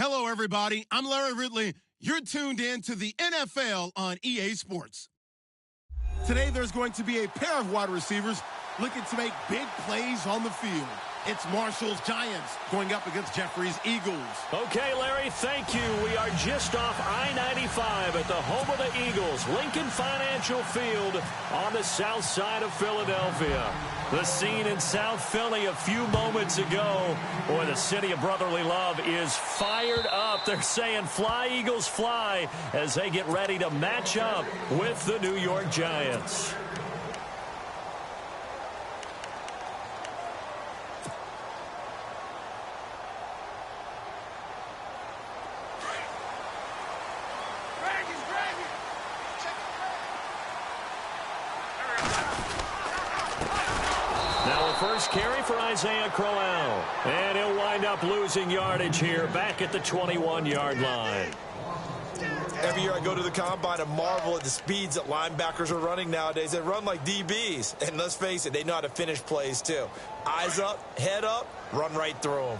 Hello, everybody. I'm Larry Ridley. You're tuned in to the NFL on EA Sports. Today, there's going to be a pair of wide receivers looking to make big plays on the field. It's Marshall's Giants going up against Jeffrey's Eagles. Okay, Larry, thank you. We are just off I-95 at the home of the Eagles, Lincoln Financial Field on the south side of Philadelphia. The scene in South Philly a few moments ago. Boy, the city of brotherly love is fired up. They're saying, "Fly, Eagles, fly," as they get ready to match up with the New York Giants. First carry for Isaiah Crowell. And he'll wind up losing yardage here back at the 21-yard line. Every year I go to the combine and marvel at the speeds that linebackers are running nowadays. They run like DBs. And let's face it, they know how to finish plays too. Eyes up, head up, run right through them.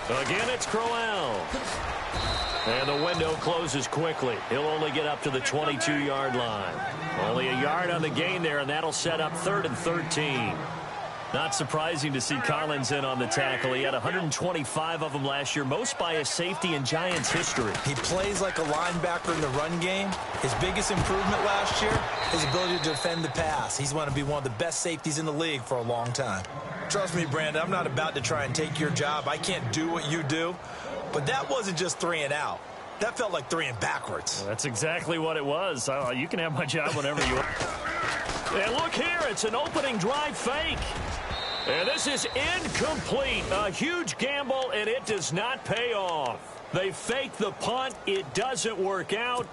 Again, it's Crowell. And the window closes quickly. He'll only get up to the 22-yard line. Only a yard on the gain there, and that'll set up 3rd and 13. Not surprising to see Collins in on the tackle. He had 125 of them last year, most by a safety in Giants history. He plays like a linebacker in the run game. His biggest improvement last year, his ability to defend the pass. He's going to be one of the best safeties in the league for a long time. Trust me, Brandon, I'm not about to try and take your job. I can't do what you do. But that wasn't just 3 and out. That felt like 3 and backwards. Well, that's exactly what it was. You can have my job whenever you want. And look here, it's an opening drive fake. And this is incomplete. A huge gamble, and it does not pay off. They fake the punt. It doesn't work out.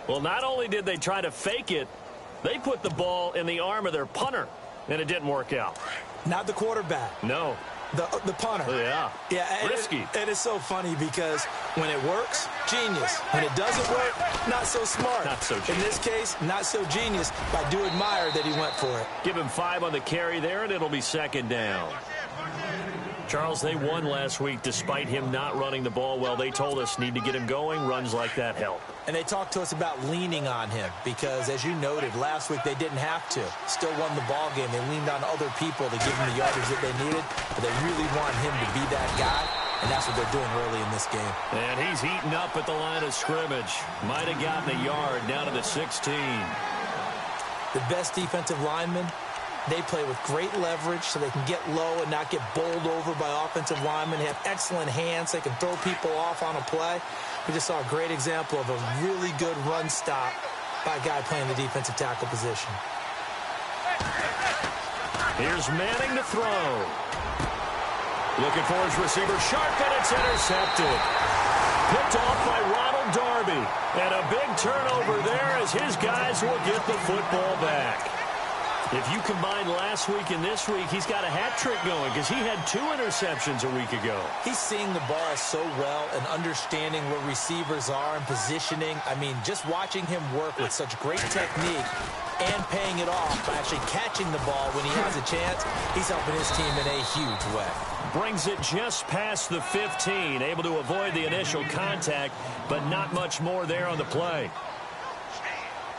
Well, not only did they try to fake it, they put the ball in the arm of their punter, and it didn't work out. Not the quarterback. No. The punter. Yeah. Yeah. Risky. It is so funny because when it works, genius. When it doesn't work, not so smart. Not so genius. In this case, not so genius, but I do admire that he went for it. Give him 5 on the carry there, and it'll be 2nd down. Charles, they won last week despite him not running the ball well. They told us need to get him going. Runs like that help. And they talked to us about leaning on him because, as you noted, last week they didn't have to. Still won the ball game. They leaned on other people to give him the yardage that they needed, but they really want him to be that guy, and that's what they're doing early in this game. And he's heating up at the line of scrimmage. Might have gotten a yard down to the 16. The best defensive linemen, they play with great leverage so they can get low and not get bowled over by offensive linemen. They have excellent hands. They can throw people off on a play. We just saw a great example of a really good run stop by a guy playing the defensive tackle position. Here's Manning to throw. Looking for his receiver, sharp, and it's intercepted. Picked off by Ronald Darby. And a big turnover there as his guys will get the football back. If you combine last week and this week, he's got a hat trick going because he had 2 interceptions a week ago. He's seeing the ball so well and understanding where receivers are and positioning. I mean, just watching him work with such great technique and paying it off by actually catching the ball when he has a chance, he's helping his team in a huge way. Brings it just past the 15, able to avoid the initial contact, but not much more there on the play.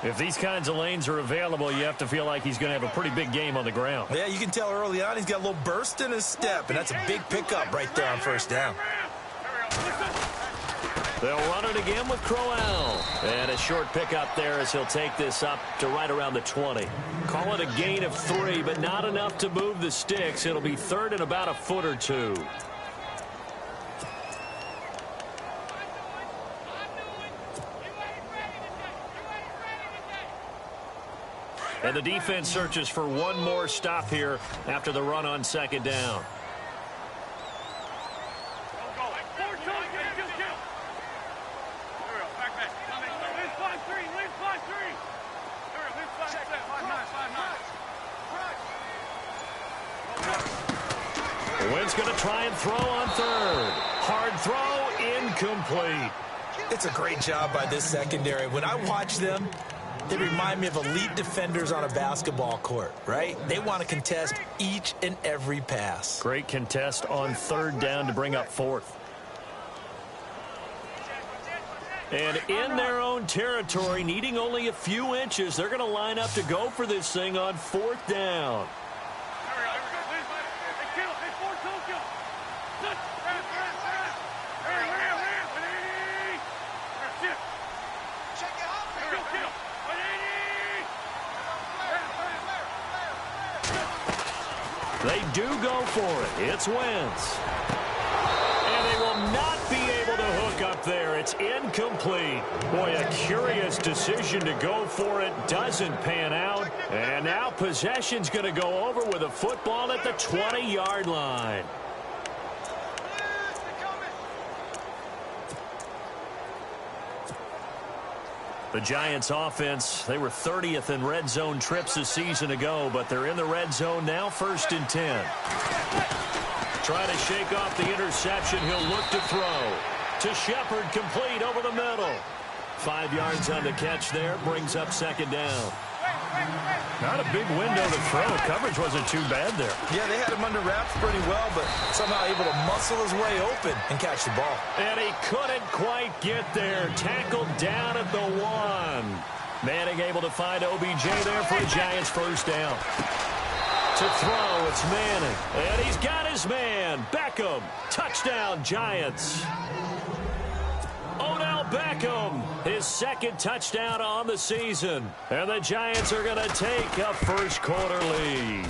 If these kinds of lanes are available, you have to feel like he's going to have a pretty big game on the ground. Yeah, you can tell early on he's got a little burst in his step, and that's a big pickup right there on 1st down. They'll run it again with Crowell. And a short pickup there as he'll take this up to right around the 20. Call it a gain of 3, but not enough to move the sticks. It'll be 3rd and about a foot or 2. And the defense searches for one more stop here after the run on 2nd down. Wynn's going to try and throw on 3rd. Hard throw, incomplete. It's a great job by this secondary. When I watch them, They remind me of elite defenders on a basketball court, right? They want to contest each and every pass. Great contest on third down to bring up fourth. And in their own territory, needing only a few inches, they're going to line up to go for this thing on fourth down. They do go for it. It's Wentz. And they will not be able to hook up there. It's incomplete. Boy, a curious decision to go for it. Doesn't pan out. And now possession's going to go over with a football at the 20-yard line. The Giants offense, they were 30th in red zone trips a season ago, but they're in the red zone now, 1st and 10. Trying to shake off the interception. He'll look to throw. To Shepard, complete over the middle. 5 yards on the catch there, brings up 2nd down. Not a big window to throw. Coverage wasn't too bad there. Yeah, they had him under wraps pretty well, but somehow able to muscle his way open and catch the ball. And he couldn't quite get there. Tackled down at the 1. Manning able to find OBJ there for a Giants 1st down. To throw, it's Manning. And he's got his man. Beckham. Touchdown, Giants. Odell Beckham, his 2nd touchdown on the season. And the Giants are going to take a first-quarter lead.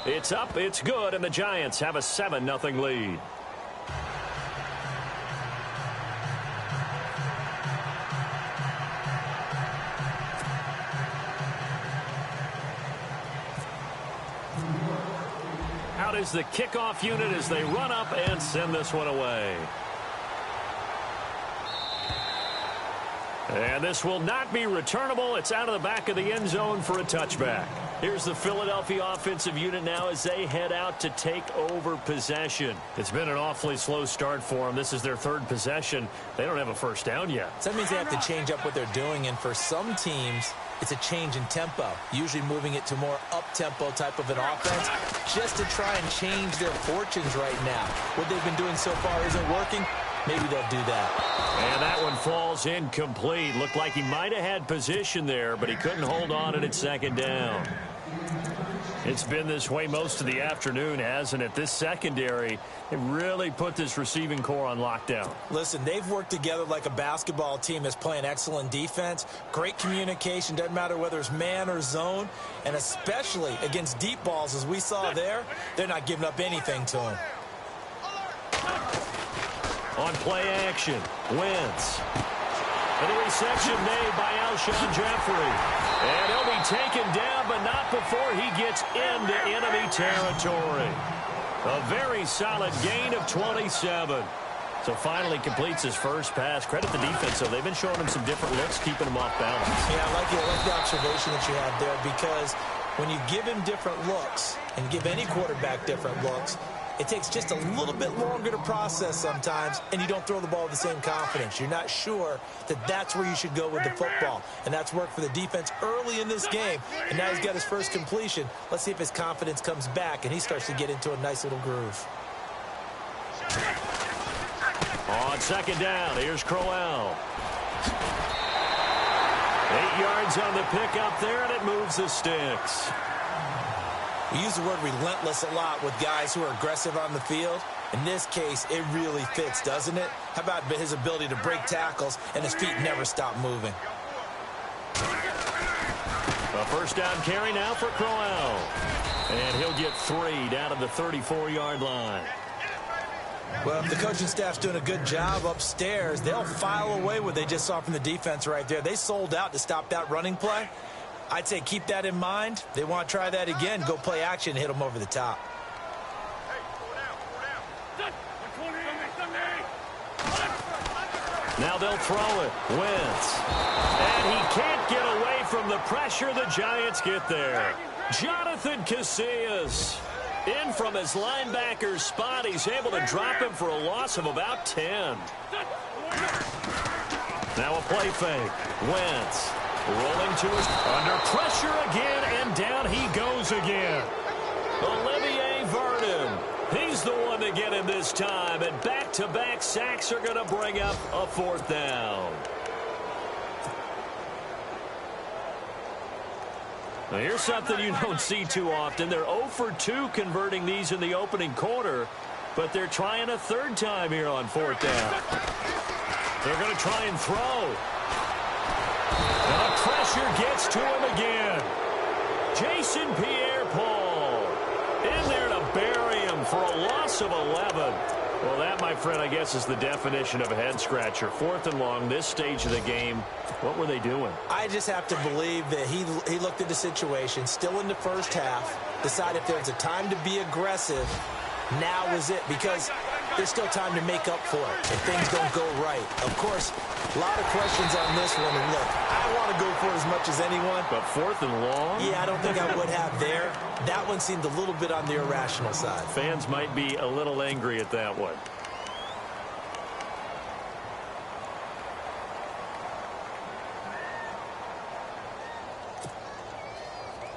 It's up, it's good, and the Giants have a 7-0 lead. Out is the kickoff unit as they run up and send this one away. And this will not be returnable. It's out of the back of the end zone for a touchback. Here's the Philadelphia offensive unit now as they head out to take over possession. It's been an awfully slow start for them. This is their 3rd possession. They don't have a 1st down yet. So that means they have to change up what they're doing, and for some teams, it's a change in tempo, usually moving it to more up-tempo type of an offense just to try and change their fortunes right now. What they've been doing so far isn't working. Maybe they'll do that. And that one falls incomplete. Looked like he might have had position there, but he couldn't hold on at 2nd down. It's been this way most of the afternoon, hasn't it? This secondary, it really put this receiving core on lockdown. Listen, they've worked together like a basketball team that's playing excellent defense. Great communication, doesn't matter whether it's man or zone. And especially against deep balls, as we saw there, they're not giving up anything to them. On play action, Wentz. And the reception made by Alshon Jeffrey. And he'll be taken down, but not before he gets into enemy territory. A very solid gain of 27. So finally completes his first pass. Credit the defense, so they've been showing him some different looks, keeping him off balance. Yeah, I like the observation that you have there, because when you give him different looks and give any quarterback different looks, it takes just a little bit longer to process sometimes, and you don't throw the ball with the same confidence. You're not sure that that's where you should go with the football. And that's worked for the defense early in this game. And now he's got his first completion. Let's see if his confidence comes back and he starts to get into a nice little groove. On 2nd down, here's Crowell. 8 yards on the pickup there, and it moves the sticks. We use the word relentless a lot with guys who are aggressive on the field. In this case, it really fits, doesn't it? How about his ability to break tackles and his feet never stop moving? A 1st down carry now for Crowell. And he'll get 3 down at the 34-yard line. Well, if the coaching staff's doing a good job upstairs, they'll file away what they just saw from the defense right there. They sold out to stop that running play. I'd say keep that in mind. They want to try that again. Go play action, hit them over the top. Now they'll throw it. Wentz. And he can't get away from the pressure. The Giants get there. Jonathan Casillas in from his linebacker's spot. He's able to drop him for a loss of about 10. Now a play fake. Wentz. Rolling to his under pressure again, and down he goes again. Olivier Vernon. He's the one to get him this time, and back-to-back sacks are going to bring up a 4th down. Now here's something you don't see too often. They're 0 for 2 converting these in the opening quarter, but they're trying a 3rd time here on 4th down. They're going to try and throw. The pressure gets to him again. Jason Pierre-Paul in there to bury him for a loss of 11. Well, that, my friend, I guess is the definition of a head-scratcher. 4th and long, this stage of the game. What were they doing? I just have to believe that he looked at the situation, still in the first half, decided if there's a time to be aggressive, now is it, because there's still time to make up for it if things don't go right. Of course, a lot of questions on this one, and look, I want to go for as much as anyone. But 4th and long? Yeah, I don't think I would have there. That one seemed a little bit on the irrational side. Fans might be a little angry at that one.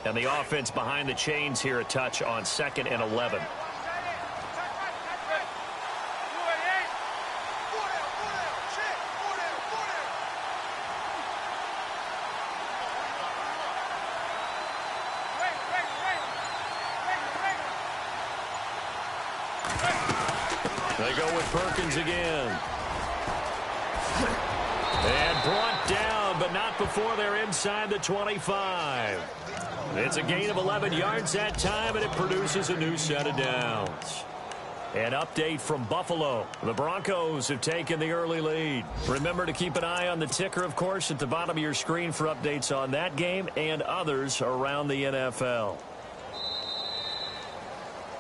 And the offense behind the chains here, a touch on 2nd and 11. They go with Perkins again. And brought down, but not before they're inside the 25. It's a gain of 11 yards that time, and it produces a new set of downs. An update from Buffalo. The Broncos have taken the early lead. Remember to keep an eye on the ticker, of course, at the bottom of your screen for updates on that game and others around the NFL.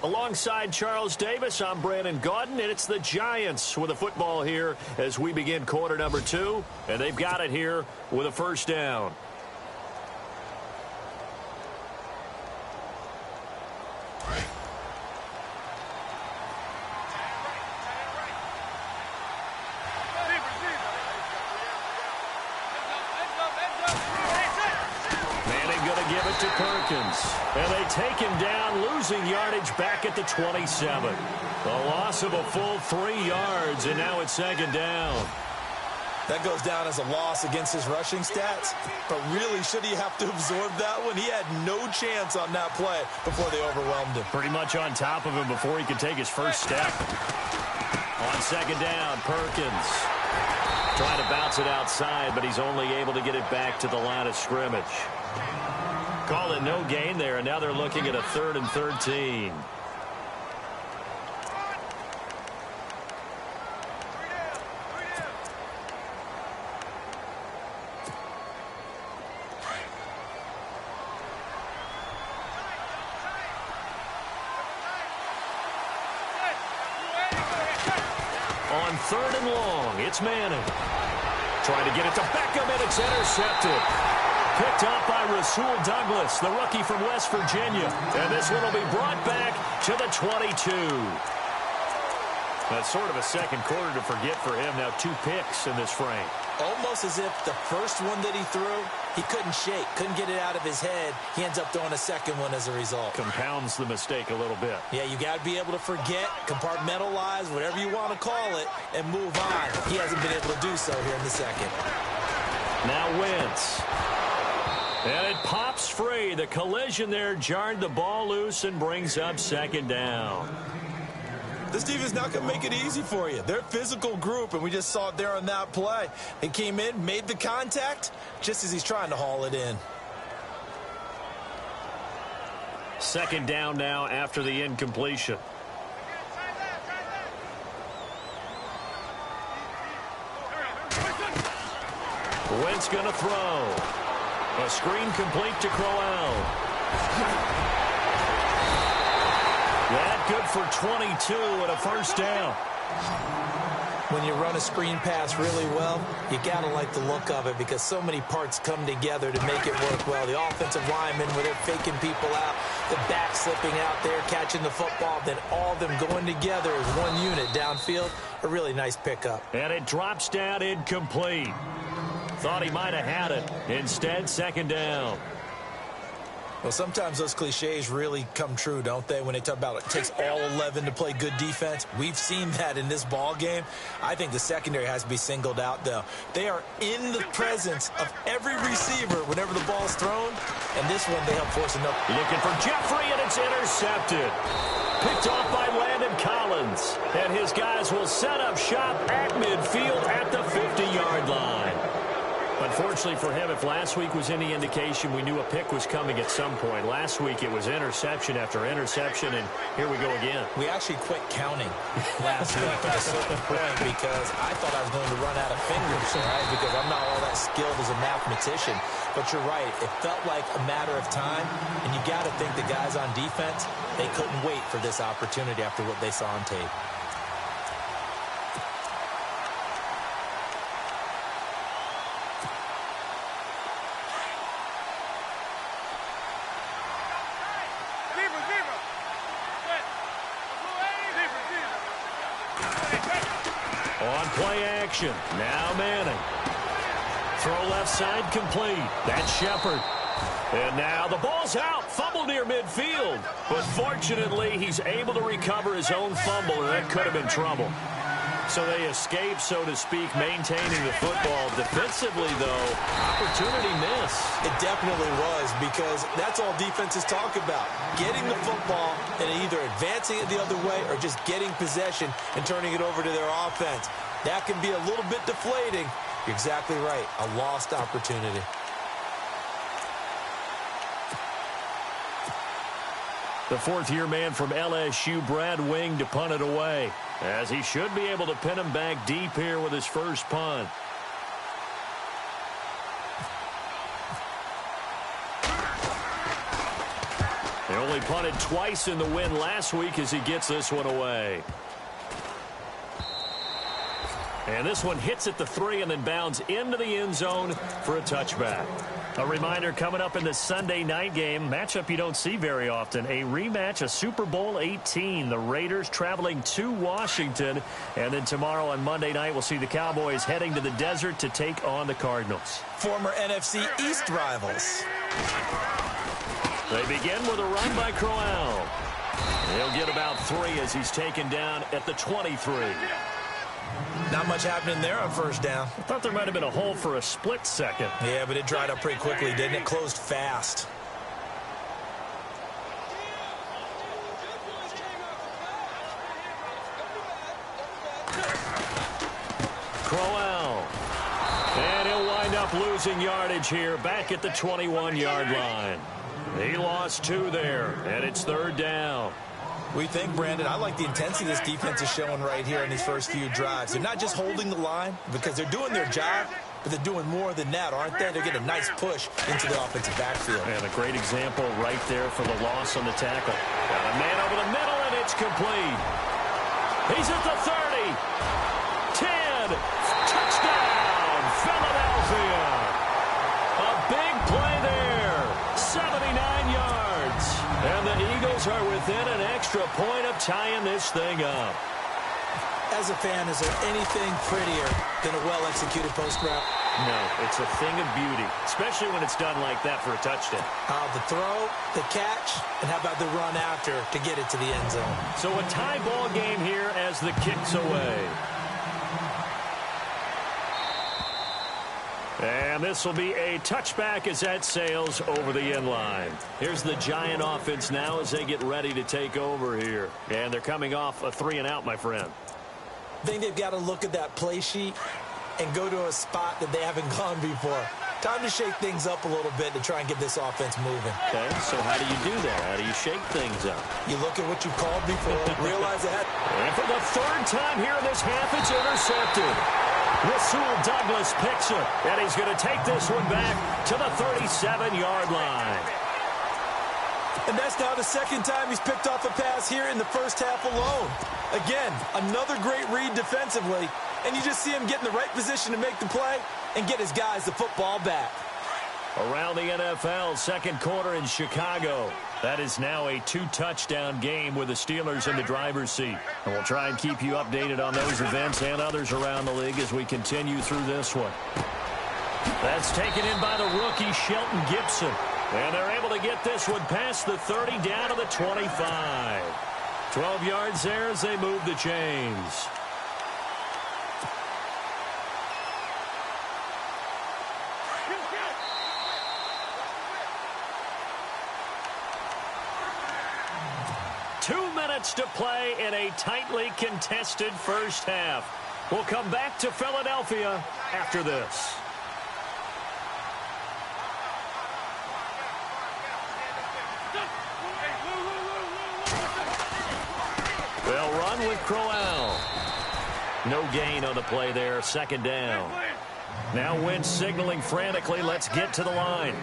Alongside Charles Davis, I'm Brandon Gaudin, and it's the Giants with a football here as we begin quarter number 2, and they've got it here with a 1st down. Give it to Perkins. And they take him down, losing yardage back at the 27. A loss of a full 3 yards, and now it's 2nd down. That goes down as a loss against his rushing stats. But really, should he have to absorb that one? He had no chance on that play before they overwhelmed him. Pretty much on top of him before he could take his first step. On 2nd down, Perkins trying to bounce it outside, but he's only able to get it back to the line of scrimmage. Call it no gain there, and now they're looking at a 3rd and 13. On 3rd and long, it's Manning. Trying to get it to Beckham, and it's intercepted. Picked up by Rasul Douglas, the rookie from West Virginia. And this one will be brought back to the 22. That's sort of a second quarter to forget for him. Now 2 picks in this frame. Almost as if the first one that he threw, he couldn't shake, couldn't get it out of his head. He ends up throwing a second one as a result. Compounds the mistake a little bit. Yeah, you got to be able to forget, compartmentalize, whatever you want to call it, and move on. He hasn't been able to do so here in the second. Now Wentz. And it pops free. The collision there jarred the ball loose and brings up 2nd down. This team is not going to make it easy for you. They're a physical group, and we just saw it there on that play. They came in, made the contact, just as he's trying to haul it in. 2nd down now after the incompletion. Wentz going to throw. A screen complete to Crowell. That good for 22 and a 1st down. When you run a screen pass really well, you got to like the look of it because so many parts come together to make it work well. The offensive linemen, where they're faking people out, the back slipping out there, catching the football, then all of them going together as one unit downfield. A really nice pickup. And it drops down incomplete. Thought he might have had it. Instead, second down. Well, sometimes those cliches really come true, don't they? When they talk about it takes all 11 to play good defense. We've seen that in this ball game. I think the secondary has to be singled out, though. They are in the presence of every receiver whenever the ball's thrown, and this one they help force another. Looking for Jeffrey, and it's intercepted. Picked off by Landon Collins. And his guys will set up shop at midfield at the 50-yard line. Unfortunately for him, if last week was any indication, we knew a pick was coming at some point. Last week it was interception after interception, and here we go again. We actually quit counting last week at a certain point because I thought I was going to run out of fingers, right? Because I'm not all that skilled as a mathematician. But you're right. It felt like a matter of time, and you got to think the guys on defense, they couldn't wait for this opportunity after what they saw on tape. On play action. Now Manning. Throw left side complete. That's Shepard. And now the ball's out. Fumble near midfield. But fortunately, he's able to recover his own fumble, and that could have been trouble. So they escape, so to speak, maintaining the football. Defensively, though, opportunity miss. It definitely was, because that's all defenses talk about. Getting the football and either advancing it the other way or just getting possession and turning it over to their offense. That can be a little bit deflating. You're exactly right. A lost opportunity. The fourth-year man from LSU, Brad Wing, to punt it away, as he should be able to pin him back deep here with his first punt. They only punted twice in the win last week as he gets this one away. And this one hits at the 3 and then bounds into the end zone for a touchback. A reminder, coming up in the Sunday night game, matchup you don't see very often, a rematch of Super Bowl 18. The Raiders traveling to Washington. And then tomorrow on Monday night, we'll see the Cowboys heading to the desert to take on the Cardinals. Former NFC East rivals. They begin with a run by Crowell. He'll get about 3 as he's taken down at the 23. Not much happening there on first down. I thought there might have been a hole for a split second. Yeah, but it dried up pretty quickly, didn't it? Closed fast. Crowell. And he'll wind up losing yardage here back at the 21-yard line. He lost 2 there, and it's third down. We think, Brandon, I like the intensity this defense is showing right here in these first few drives. They're not just holding the line because they're doing their job, but they're doing more than that, aren't they? They're getting a nice push into the offensive backfield. And a great example right there for the loss on the tackle. Got a man over the middle, and it's complete. He's at the 30. 10. Touchdown, Philadelphia. A big play there. 79 yards. And the Eagles are within an extra point of tying this thing up. As a fan, is there anything prettier than a well-executed post route? No, it's a thing of beauty, especially when it's done like that for a touchdown. The throw, the catch, and how about the run after to get it to the end zone? So a tie ball game here as the kick's away. And this will be a touchback as that sails over the end line. Here's the Giant offense now as they get ready to take over here. And they're coming off a 3-and-out, my friend. I think they've got to look at that play sheet and go to a spot that they haven't gone before. Time to shake things up a little bit to try and get this offense moving. Okay, so how do you do that? How do you shake things up? You look at what you called before, realize that. And for the third time here in this half, it's intercepted. Rasul Douglas picks it, and he's going to take this one back to the 37-yard line. And that's now the second time he's picked off a pass here in the first half alone. Again, another great read defensively, and you just see him get in the right position to make the play and get his guys the football back. Around the NFL, second quarter in Chicago. That is now a 2-touchdown game with the Steelers in the driver's seat. And we'll try and keep you updated on those events and others around the league as we continue through this one. That's taken in by the rookie, Shelton Gibson. And they're able to get this one past the 30 down to the 25. 12 yards there as they move the chains. To play in a tightly contested first half. We'll come back to Philadelphia after this. They'll run with Crowell. No gain on the play there. Second down. Now Wentz signaling frantically, let's get to the line.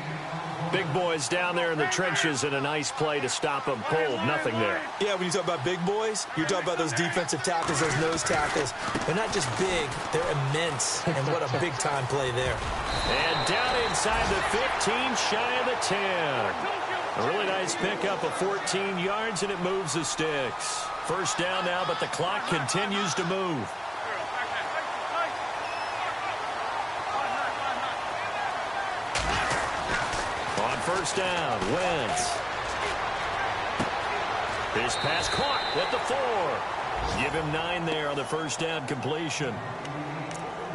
Big boys down there in the trenches, and a nice play to stop them cold. Nothing there. Yeah, when you talk about big boys, you're talking about those defensive tackles, those nose tackles. They're not just big, they're immense. And what a big-time play there. And down inside the 15, shy of the 10. A really nice pickup of 14 yards, and it moves the sticks. First down now, but the clock continues to move. First down, Wentz. His pass caught at the 4. Give him 9 there on the first down completion.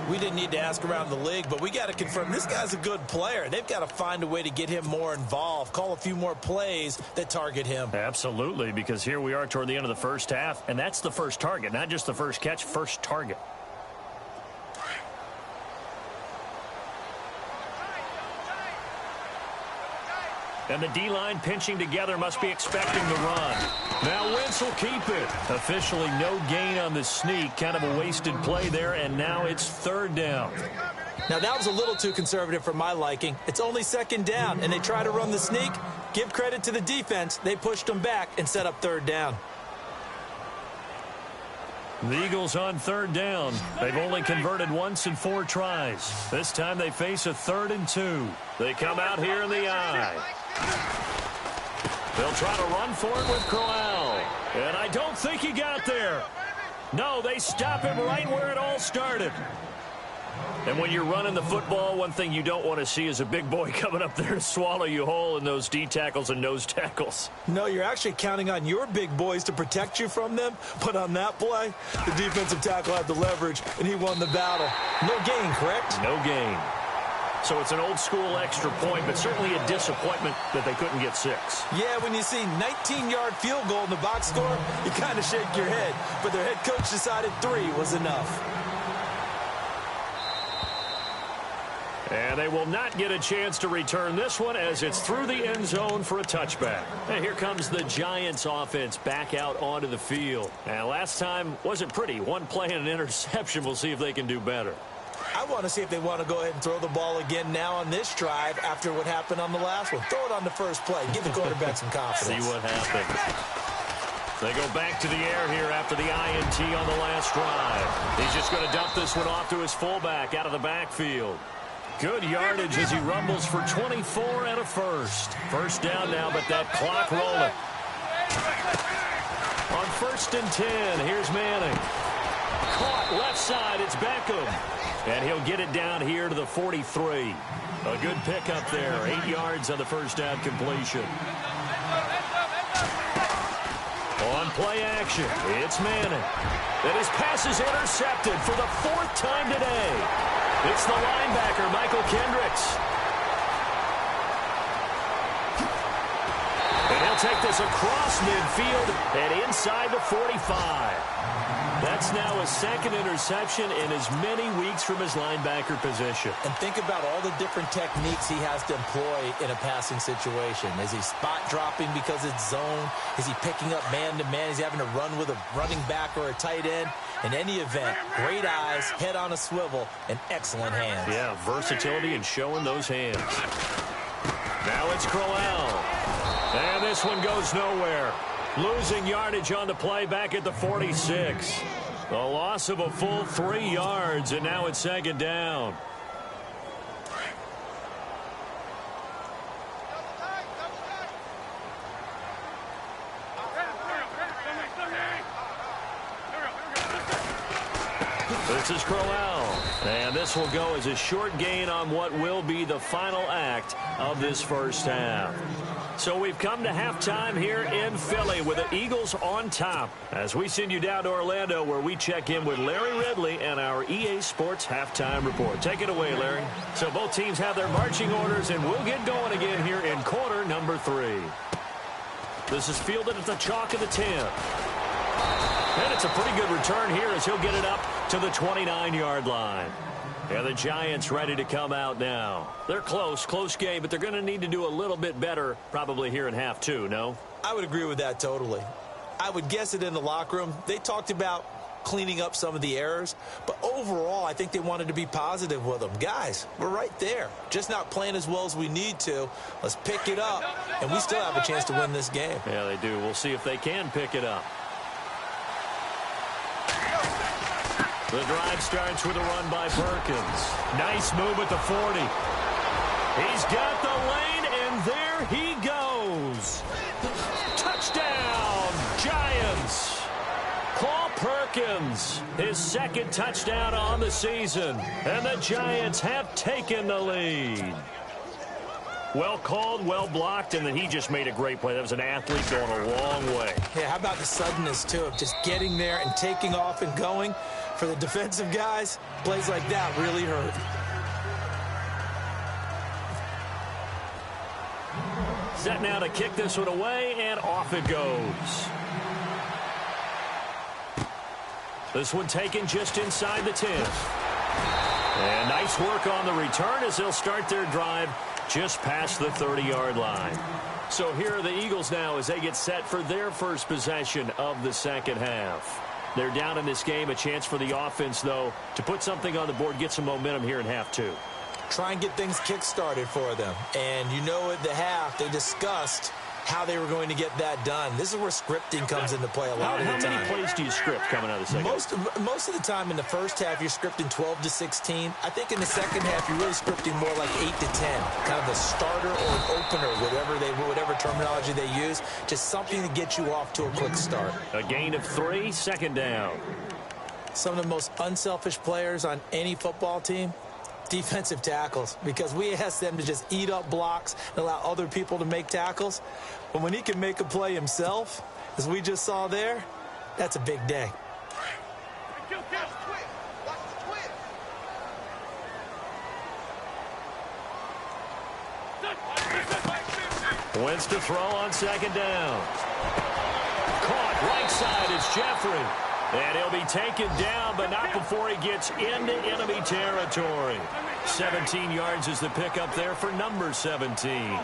We didn't need to ask around the league, but we got to confirm this guy's a good player. They've got to find a way to get him more involved, call a few more plays that target him. Absolutely, because here we are toward the end of the first half, and that's the first target, not just the first catch, first target. And the D-line pinching together, must be expecting the run. Now Wentz will keep it. Officially no gain on the sneak. Kind of a wasted play there, and now it's third down. Now that was a little too conservative for my liking. It's only second down, and they try to run the sneak. Give credit to the defense. They pushed them back and set up third down. The Eagles on third down. They've only converted once in 4 tries. This time they face a 3rd and 2. They come out here in the eye. They'll try to run for it with Crowell. And I don't think he got there. No, they stop him right where it all started. And when you're running the football, one thing you don't want to see is a big boy coming up there to swallow you whole in those D tackles and nose tackles. No, you're actually counting on your big boys to protect you from them. But on that play, the defensive tackle had the leverage, and he won the battle. No gain, correct? No gain. So it's an old-school extra point, but certainly a disappointment that they couldn't get 6. Yeah, when you see 19-yard field goal in the box score, you kind of shake your head. But their head coach decided 3 was enough. And they will not get a chance to return this one as it's through the end zone for a touchback. And here comes the Giants offense back out onto the field. And last time wasn't pretty. One play and an interception. We'll see if they can do better. I want to see if they want to go ahead and throw the ball again now on this drive after what happened on the last one. Throw it on the first play. Give the quarterback some confidence. See what happens. They go back to the air here after the INT on the last drive. He's just going to dump this one off to his fullback out of the backfield. Good yardage as he rumbles for 24 and a first. First down now, but that clock rolling. On 1st and 10, here's Manning. Caught left side, it's Beckham. And he'll get it down here to the 43. A good pickup there, 8 yards on the first down completion. On play action, it's Manning. And his pass is intercepted for the 4th time today. It's the linebacker, Michael Kendricks. And he'll take this across midfield and inside the 45. That's now his 2nd interception in as many weeks from his linebacker position. And think about all the different techniques he has to employ in a passing situation. Is he spot dropping because it's zone? Is he picking up man-to-man? Is he having to run with a running back or a tight end? In any event, great eyes, head on a swivel, and excellent hands. Yeah, versatility and showing those hands. Now it's Crowell. And this one goes nowhere. Losing yardage on the play back at the 46. A loss of a full 3 yards, and now it's 2nd down. This is Crowell. And this will go as a short gain on what will be the final act of this first half. So we've come to halftime here in Philly with the Eagles on top as we send you down to Orlando where we check in with Larry Ridley and our EA Sports Halftime Report. Take it away, Larry. So both teams have their marching orders, and we'll get going again here in quarter number 3. This is fielded at the chalk of the 10. And it's a pretty good return here as he'll get it up to the 29-yard line. And the Giants ready to come out now. They're close game, but they're going to need to do a little bit better probably here in half 2, no? I would agree with that totally. I would guess it in the locker room. They talked about cleaning up some of the errors, but overall I think they wanted to be positive with them. Guys, we're right there. Just not playing as well as we need to. Let's pick it up, and we still have a chance to win this game. Yeah, they do. We'll see if they can pick it up. The drive starts with a run by Perkins. Nice move at the 40. He's got the lane, and there he goes. Touchdown, Giants. Paul Perkins, his second touchdown on the season. And the Giants have taken the lead. Well called, well blocked, and then he just made a great play. That was an athlete going a long way. Yeah, how about the suddenness, too, of just getting there and taking off and going? For the defensive guys, plays like that really hurt. Set now to kick this one away, and off it goes. This one taken just inside the 10. And nice work on the return as they'll start their drive just past the 30-yard line. So here are the Eagles now as they get set for their first possession of the second half. They're down in this game. A chance for the offense, though, to put something on the board, get some momentum here in half 2. Try and get things kick-started for them. And you know at the half, they discussed how they were going to get that done. This is where scripting comes into play a lot of the time. How many plays do you script coming out of the second? Most of the time in the first half, you're scripting 12 to 16. I think in the second half, you're really scripting more like 8 to 10. Kind of a starter or an opener, whatever terminology they use. Just something to get you off to a quick start. A gain of 3, second down. Some of the most unselfish players on any football team, defensive tackles, because we ask them to just eat up blocks and allow other people to make tackles. But when he can make a play himself, as we just saw there, that's a big day. Wentz to throw on second down. Caught right side. It's Jeffrey. And he'll be taken down, but not before he gets into enemy territory. 17 yards is the pickup there for number 17.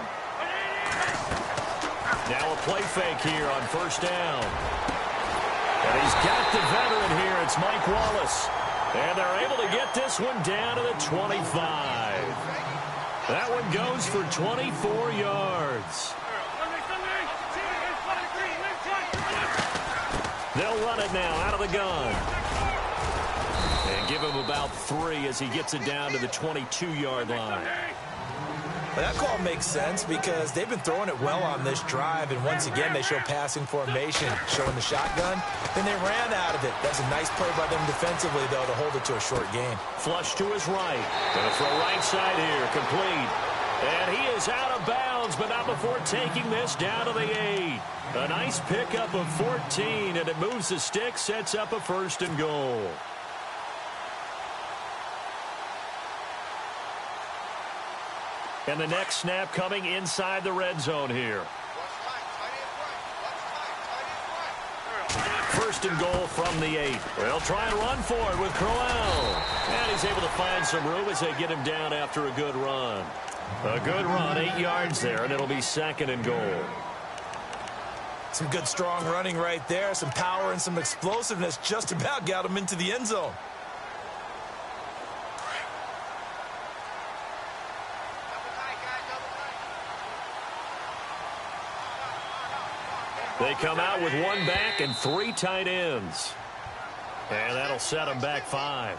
Now a play fake here on first down. And he's got the veteran here. It's Mike Wallace. And they're able to get this one down to the 25. That one goes for 24 yards. They'll run it now out of the gun. And give him about 3 as he gets it down to the 22-yard line. Well, that call makes sense because they've been throwing it well on this drive, and once again they show passing formation, showing the shotgun. Then they ran out of it. That's a nice play by them defensively, though, to hold it to a short gain. Flush to his right. Going to throw right side here, complete. And he is out of bounds, but not before taking this down to the 8. A nice pickup of 14, and it moves the stick, sets up a 1st and goal. And the next snap coming inside the red zone here. 1st and goal from the 8. They'll try and run for it with Crowell. And he's able to find some room as they get him down after a good run. A good run, 8 yards there, and it'll be 2nd and goal. Some good, strong running right there. Some power and some explosiveness just about got him into the end zone. They come out with 1 back and 3 tight ends. And that'll set them back 5.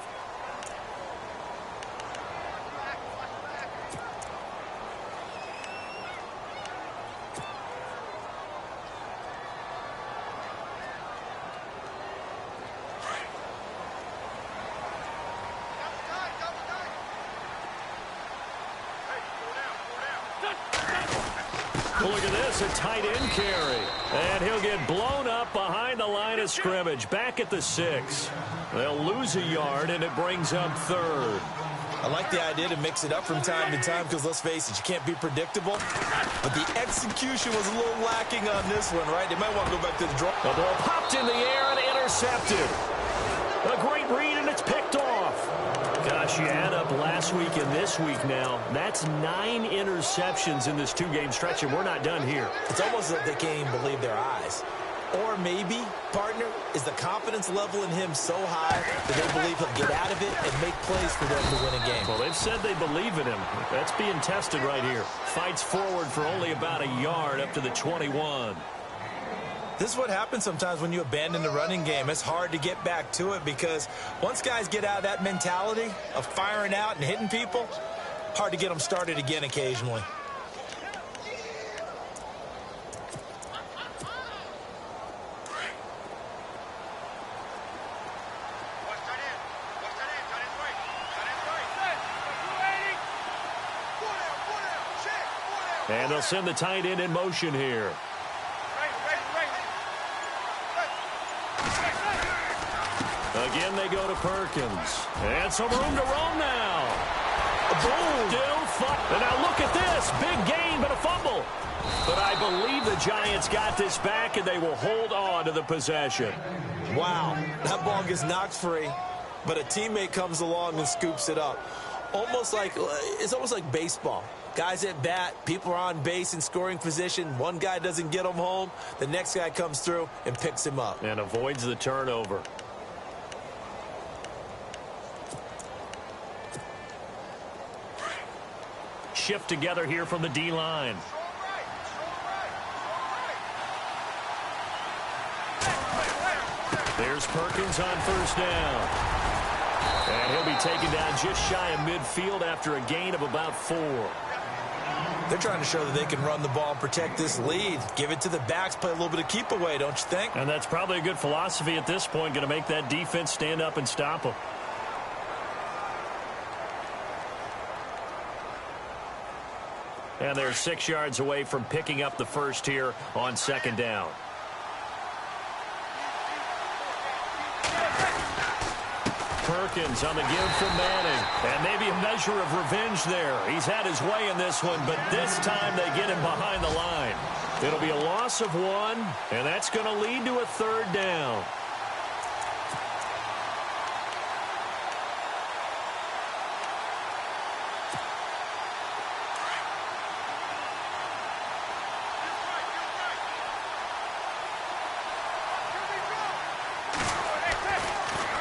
Well, look at this, a tight end carry. And he'll get blown up behind the line of scrimmage, back at the 6. They'll lose a yard, and it brings up 3rd. I like the idea to mix it up from time to time because, let's face it, you can't be predictable. But the execution was a little lacking on this one, right? They might want to go back to the draw. The ball popped in the air and intercepted. A great read, and it's picked off. Gosh, you add up last week and this week now. That's 9 interceptions in this 2-game stretch, and we're not done here. It's almost like they can't even believe their eyes. Or maybe, partner, is the confidence level in him so high that they believe he'll get out of it and make plays for them to win a game. Well, they've said they believe in him. That's being tested right here. Fights forward for only about a yard up to the 21. This is what happens sometimes when you abandon the running game. It's hard to get back to it because once guys get out of that mentality of firing out and hitting people, hard to get them started again occasionally. And they'll send the tight end in motion here. Again, they go to Perkins. And some room to roam now. Boom. And now look at this. Big gain, but a fumble. But I believe the Giants got this back, and they will hold on to the possession. Wow. That ball gets knocked free, but a teammate comes along and scoops it up. It's almost like baseball. Guys at bat, people are on base in scoring position. One guy doesn't get him home. The next guy comes through and picks him up. And avoids the turnover. Shift together here from the D-line. There's Perkins on first down. And he'll be taken down just shy of midfield after a gain of about 4. They're trying to show that they can run the ball and protect this lead. Give it to the backs, play a little bit of keep away, don't you think? And that's probably a good philosophy at this point, going to make that defense stand up and stop them. And they're 6 yards away from picking up the first here on second down. Perkins on the give from Manning. And maybe a measure of revenge there. He's had his way in this one, but this time they get him behind the line. It'll be a loss of 1, and that's going to lead to a 3rd down.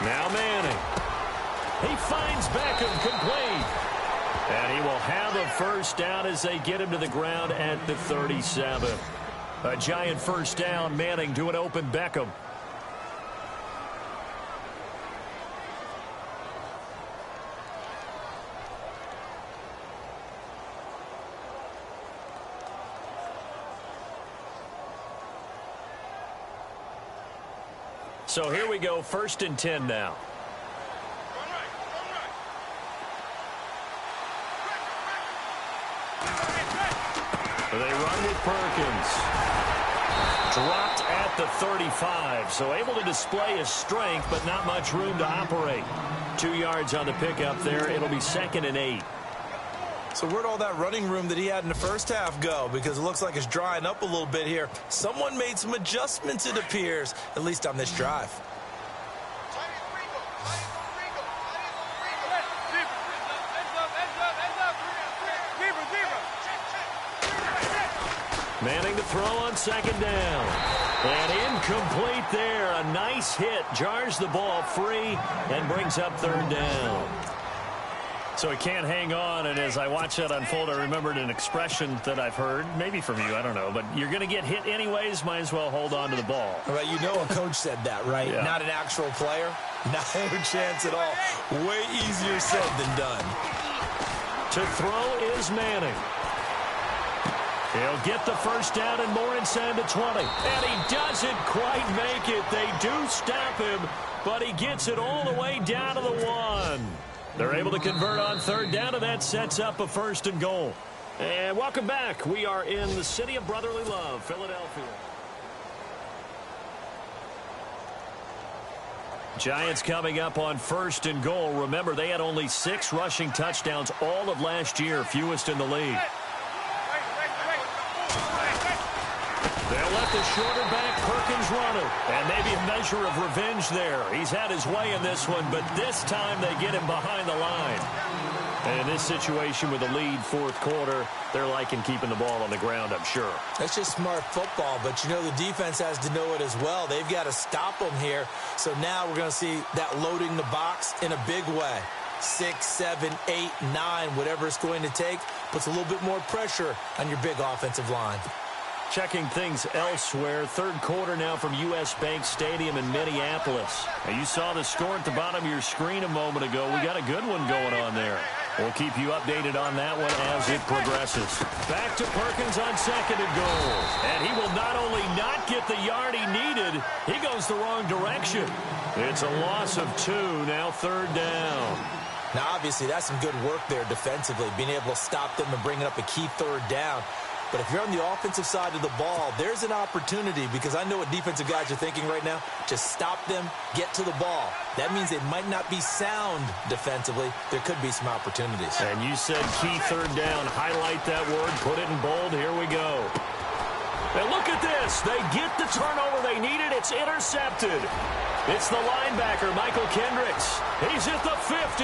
Now Manning. He finds Beckham complete. And he will have a first down as they get him to the ground at the 37. A giant first down. Manning to an open Beckham. So here we go, 1st and 10 now. They run with Perkins. Dropped at the 35, so able to display his strength, but not much room to operate. 2 yards on the pickup there. It'll be 2nd and 8. So where'd all that running room that he had in the first half go? Because it looks like it's drying up a little bit here. Someone made some adjustments, it appears, at least on this drive. Manning to throw on second down. And incomplete there. A nice hit. Jars the ball free and brings up 3rd down. So he can't hang on, and as I watch that unfold, I remembered an expression that I've heard, maybe from you, I don't know, but you're going to get hit anyways, might as well hold on to the ball. Right, you know a coach said that, right? Yeah. Not an actual player. Not a chance at all. Way easier said than done. To throw is Manning. He'll get the first down and more inside the 20. And he doesn't quite make it. They do stop him, but he gets it all the way down to the 1. They're able to convert on 3rd down, and that sets up a 1st and goal. And welcome back. We are in the city of brotherly love, Philadelphia. Giants coming up on 1st and goal. Remember, they had only 6 rushing touchdowns all of last year, fewest in the league. They'll let the shorter back Perkins run it. And maybe a measure of revenge there. He's had his way in this one, but this time they get him behind the line. And in this situation with a lead 4th quarter, they're liking keeping the ball on the ground, I'm sure. That's just smart football, but you know the defense has to know it as well. They've got to stop them here. So now we're going to see that loading the box in a big way. 6, 7, 8, 9, whatever it's going to take, puts a little bit more pressure on your big offensive line. Checking things elsewhere. 3rd quarter now from U.S. Bank Stadium in Minneapolis. Now you saw the score at the bottom of your screen a moment ago. We got a good one going on there. We'll keep you updated on that one as it progresses. Back to Perkins on 2nd and goal. And he will not only not get the yard he needed, he goes the wrong direction. It's a loss of 2, now 3rd down. Now, obviously, that's some good work there defensively, being able to stop them and bringing up a key 3rd down. But if you're on the offensive side of the ball, there's an opportunity, because I know what defensive guys are thinking right now. Just stop them, get to the ball. That means they might not be sound defensively. There could be some opportunities. And you said key 3rd down. Highlight that word. Put it in bold. Here we go. And look at this. They get the turnover they needed. It's intercepted. It's the linebacker, Michael Kendricks. He's at the 50,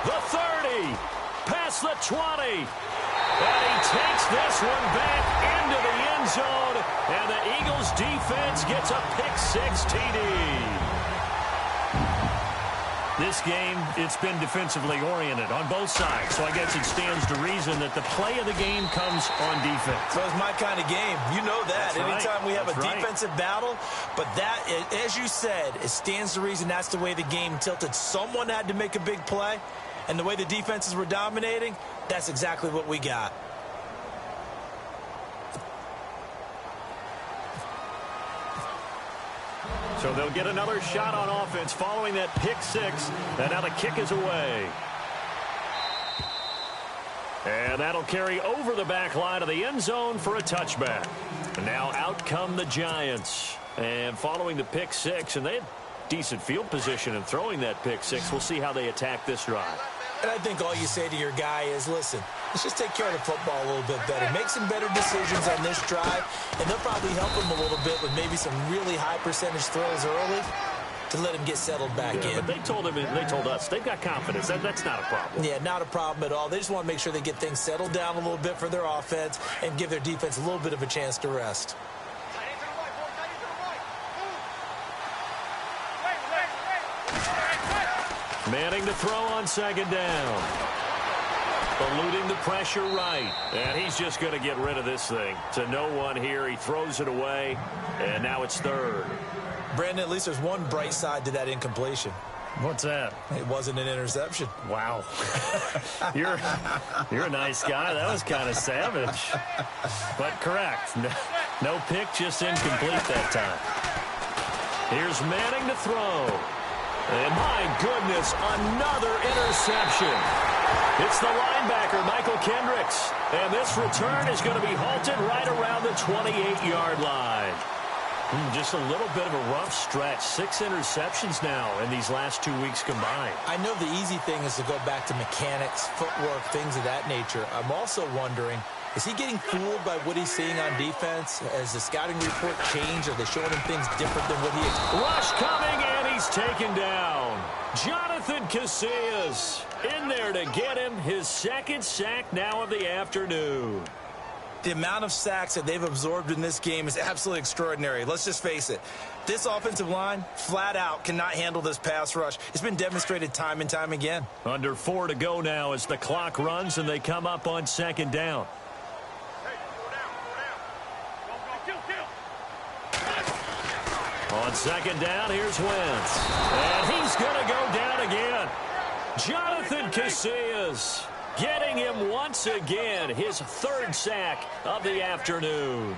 the 30, past the 20. And he takes this one back into the end zone, and the Eagles defense gets a pick-6 TD. This game, it's been defensively oriented on both sides, so I guess it stands to reason that the play of the game comes on defense. So it's my kind of game. You know that. That's Anytime right. we have That's a right. defensive battle, but that, as you said, it stands to reason that's the way the game tilted. Someone had to make a big play, and the way the defenses were dominating, that's exactly what we got. So they'll get another shot on offense following that pick-6, and now the kick is away. And that'll carry over the back line of the end zone for a touchback. And now out come the Giants. And following the pick-6, and they had decent field position in throwing that pick-6. We'll see how they attack this drive. And I think all you say to your guy is, listen, let's just take care of the football a little bit better. Make some better decisions on this drive, and they'll probably help him a little bit with maybe some really high percentage throws early to let him get settled back in. But they told us they've got confidence. That's not a problem. Yeah, not a problem at all. They just want to make sure they get things settled down a little bit for their offense and give their defense a little bit of a chance to rest. Manning to throw on 2nd down. Eluding the pressure right. And he's just going to get rid of this thing. To no one here. He throws it away. And now it's 3rd. Brandon, at least there's one bright side to that incompletion. What's that? It wasn't an interception. Wow. You're a nice guy. That was kind of savage. But correct. No pick, just incomplete that time. Here's Manning to throw. And my goodness, another interception. It's the linebacker, Michael Kendricks. And this return is going to be halted right around the 28-yard line. Just a little bit of a rough stretch. 6 interceptions now in these last 2 weeks combined. I know the easy thing is to go back to mechanics, footwork, things of that nature. I'm also wondering, is he getting fooled by what he's seeing on defense? Has the scouting report changed? Are they showing him things different than what he expected? Rush coming, and he's taken down. Jonathan Casillas in there to get him his 2nd sack now of the afternoon. The amount of sacks that they've absorbed in this game is absolutely extraordinary. Let's just face it. This offensive line, flat out, cannot handle this pass rush. It's been demonstrated time and time again. Under 4 to go now as the clock runs and they come up on 2nd down. On 2nd down, here's Wentz. And he's going to go down again. Jonathan Casillas getting him once again, his 3rd sack of the afternoon.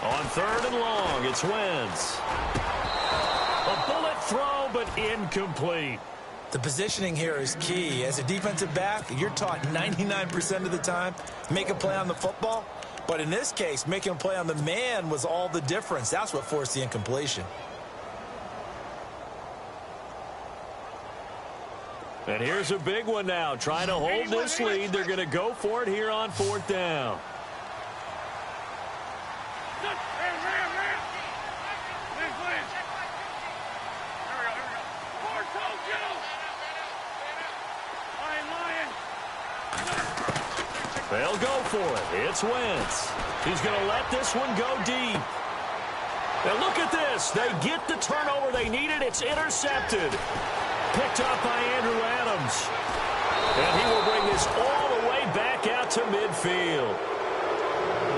On 3rd and long, it's Wentz. A bullet throw, but incomplete. The positioning here is key. As a defensive back, you're taught 99% of the time, make a play on the football. But in this case, making a play on the man was all the difference. That's what forced the incompletion. And here's a big one now. Trying to hold this lead. They're going to go for it here on 4th down. They'll go for it. It's Wentz. He's going to let this one go deep. And look at this. They get the turnover they needed. It's intercepted. Picked up by Andrew Adams. And he will bring this all the way back out to midfield.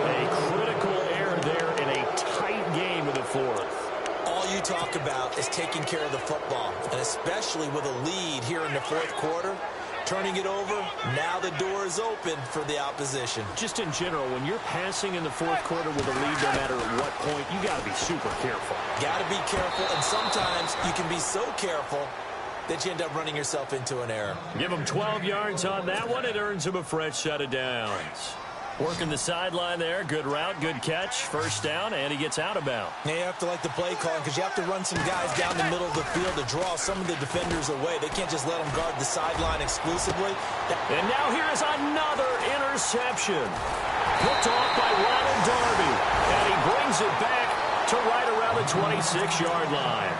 A critical error there in a tight game in the 4th. All you talk about is taking care of the football, and especially with a lead here in the 4th quarter. Turning it over, now the door is open for the opposition. Just in general, when you're passing in the 4th quarter with a lead, no matter at what point, you got to be super careful. Got to be careful, and sometimes you can be so careful that you end up running yourself into an error. Give him 12 yards on that one. It earns him a fresh set of downs. Working the sideline there. Good route, good catch. First down, and he gets out of bounds. Now you have to like the play calling because you have to run some guys down the middle of the field to draw some of the defenders away. They can't just let them guard the sideline exclusively. And now here is another interception. Picked off by Ronald Darby. And he brings it back to right around the 26-yard line.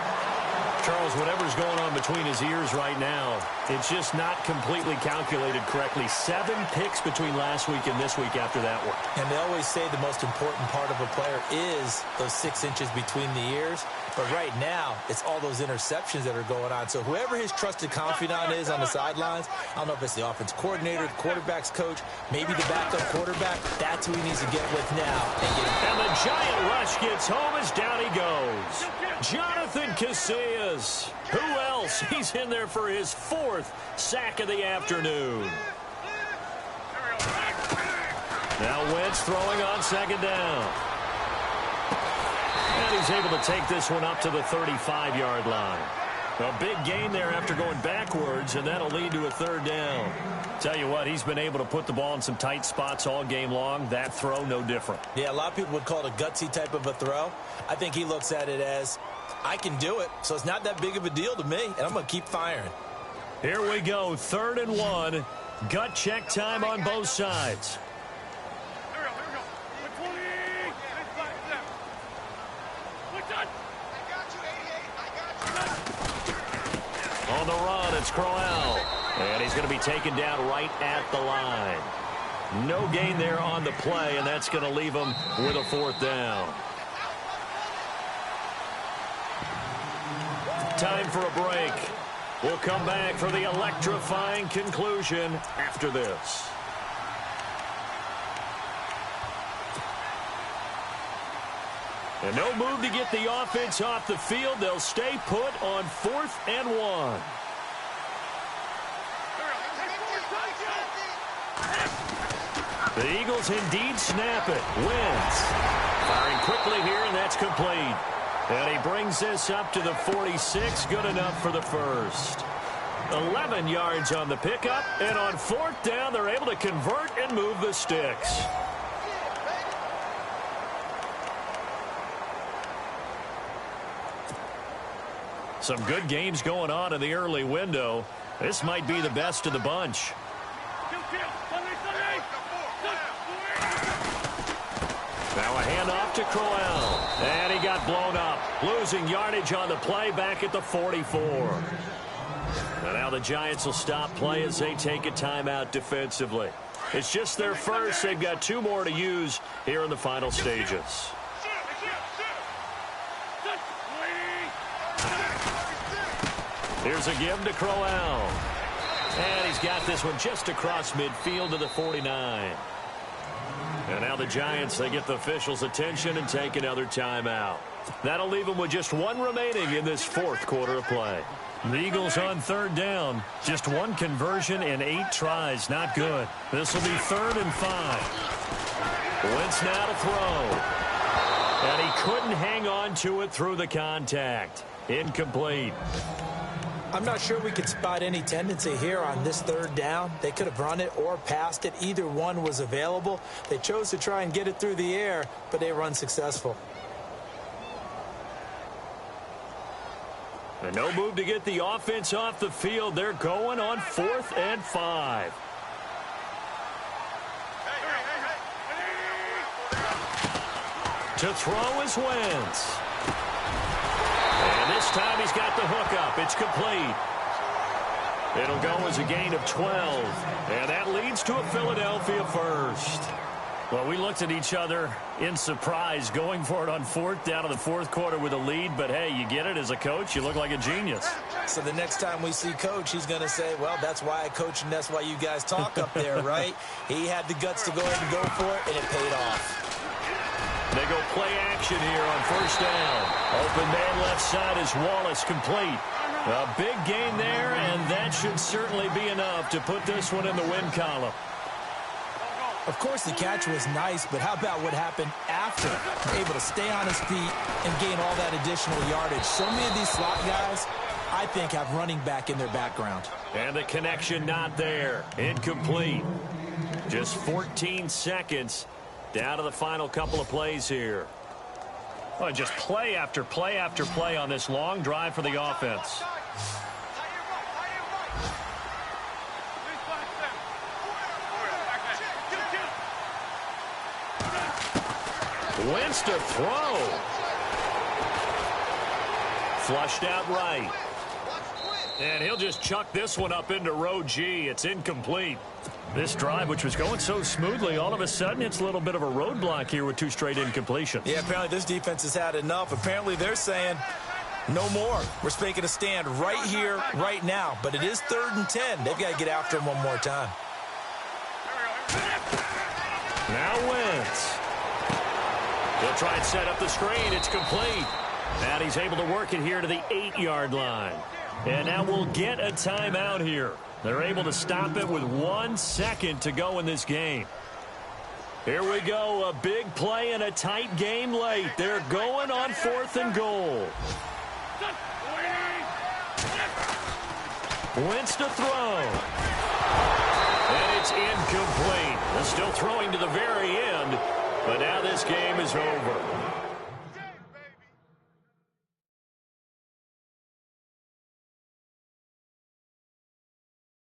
Charles, whatever's going on between his ears right now, it's just not completely calculated correctly. 7 picks between last week and this week after that one. And they always say the most important part of a player is those 6 inches between the ears. But right now, it's all those interceptions that are going on. So whoever his trusted confidant is on the sidelines, I don't know if it's the offense coordinator, the quarterback's coach, maybe the backup quarterback, that's who he needs to get with now. And the giant rush gets home as down he goes. Jonathan Casillas. Who else? He's in there for his 4th sack of the afternoon. Now Wentz throwing on 2nd down. And he's able to take this one up to the 35-yard line. A big gain there after going backwards, and that'll lead to a 3rd down. Tell you what, he's been able to put the ball in some tight spots all game long. That throw, no different. Yeah, a lot of people would call it a gutsy type of a throw. I think he looks at it as, I can do it, so it's not that big of a deal to me, and I'm going to keep firing. Here we go, 3rd and 1. Gut check time on both sides. On the run, it's Crowell. And he's going to be taken down right at the line. No gain there on the play, and that's going to leave him with a 4th down. Time for a break. We'll come back for the electrifying conclusion after this. And no move to get the offense off the field. They'll stay put on 4th and 1. The Eagles indeed snap it. Wentz firing quickly here, and that's complete. And he brings this up to the 46. Good enough for the first. 11 yards on the pickup. And on 4th down, they're able to convert and move the sticks. Some good games going on in the early window. This might be the best of the bunch. Now a handoff to Crowell. And he got blown up. Losing yardage on the play back at the 44. And now the Giants will stop play as they take a timeout defensively. It's just their first. They've got 2 more to use here in the final stages. Here's a give to Crowell. And he's got this one just across midfield to the 49. And now the Giants, they get the officials' attention and take another timeout. That'll leave them with just 1 remaining in this 4th quarter of play. The Eagles on 3rd down. Just 1 conversion in 8 tries. Not good. This will be 3rd and 5. Wentz now to throw. And he couldn't hang on to it through the contact. Incomplete. I'm not sure we could spot any tendency here on this third down. They could have run it or passed it. Either one was available. They chose to try and get it through the air, but they were unsuccessful. And no move to get the offense off the field. They're going on 4th and 5. To throw is Wentz. And this time he's got the hook up. It's complete. It'll go as a gain of 12. And that leads to a Philadelphia first. Well, we looked at each other in surprise going for it on 4th down in the 4th quarter with a lead. But, hey, you get it as a coach. You look like a genius. So the next time we see Coach, he's going to say, well, that's why I coach and that's why you guys talk up there, right? He had the guts to go ahead and go for it, and it paid off. They go play action here on 1st down. Open man left side is Wallace, complete. A big gain there, and that should certainly be enough to put this one in the win column. Of course, the catch was nice, but how about what happened after? Able to stay on his feet and gain all that additional yardage. So many of these slot guys, I think, have running back in their background. And the connection not there. Incomplete. Just 14 seconds down to the final couple of plays here. Well, just play after play after play on this long drive for the offense. Wentz to throw. Flushed out right. And he'll just chuck this one up into row G. It's incomplete. This drive, which was going so smoothly, all of a sudden it's a little bit of a roadblock here with 2 straight incompletions. Yeah, apparently this defense has had enough. Apparently they're saying no more. We're making a stand right here, right now. But it is 3rd and 10. They've got to get after him one more time. Now Wentz. He'll try and set up the screen. It's complete. And he's able to work it here to the 8-yard line. And now we'll get a timeout here. They're able to stop it with 1 second to go in this game. Here we go. A big play in a tight game late. They're going on 4th and goal. Wentz to throw. And it's incomplete. They're still throwing to the very end. But now this game is over.